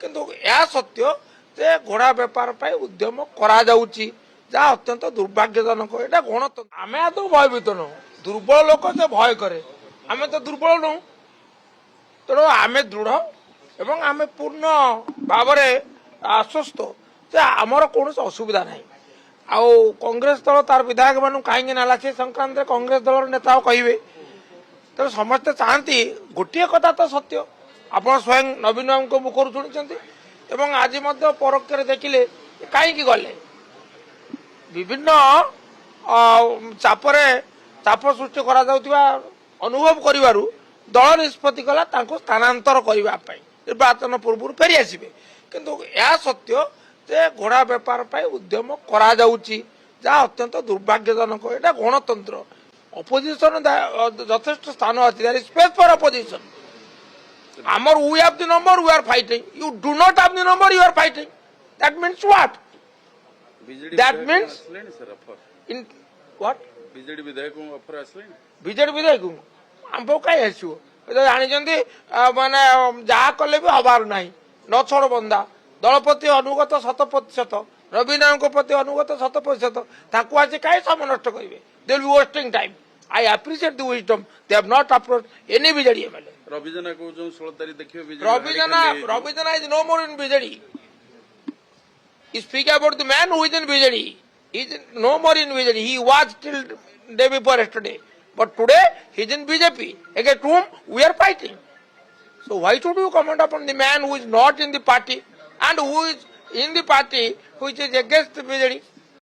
किंतु यह सत्य जे घोड़ा बेपार पर उद्यम करा जाउची जहाँ अत्यंत दुर्भाग्यजनक यहाँ गणतंत्र आम तो भयभीत नु दुर्बल लोक से भय करे आम तो दुर्बल नु तेणु आम दृढ़ एवं आम पूर्ण भाव आश्वस्त जे आमर कौन असुविधा ना आउ कांग्रेस दल तार विधायक मान कहीं नाला से संक्रांत कांग्रेस दल नेता कहे तेणु समस्ते चाहती गोटे कथा तो सत्य आप स्वयं नवीन बाबू मुखर शुणी आज परोक्ष देखिले कहीं गले विभिन्न चाप सृष्टि करा अनुभव करू दल निष्पत्ति कला स्थानांतर करने निर्वाचन पूर्व फेरी आसवे किंतु यह सत्य जे घोड़ा बेपार पर उद्यम करा जाउची जहाँ अत्यंत दुर्भाग्यजनक यहाँ गणतंत्र अपोजिशन यथेष्ट स्थान अच्छी there is space for opposition आमर we have the number we are fighting you do not have the number you are fighting that means what that means in what BJD विधायक ऑफर आसले BJD विधायक आम कहीं आसो जानी माने जहाँ कले भी हबार ना न छोड़ बंदा दल प्रति अनुगत 100% नवीन प्रति अनुगत 100% आज कहीं समय नष्ट करेंगे they will be wasting time I appreciate the wisdom they have not approach any BJD MLA रविजना को जो 16 तारीख देखियो रविजना is no more in BJD he speak about the man who is in BJD. He is no more in BJD. He was till day before yesterday. But today he is in BJP. Against whom we are fighting. So why should you comment upon the man who is not in the party and who is in the party which is against the BJD?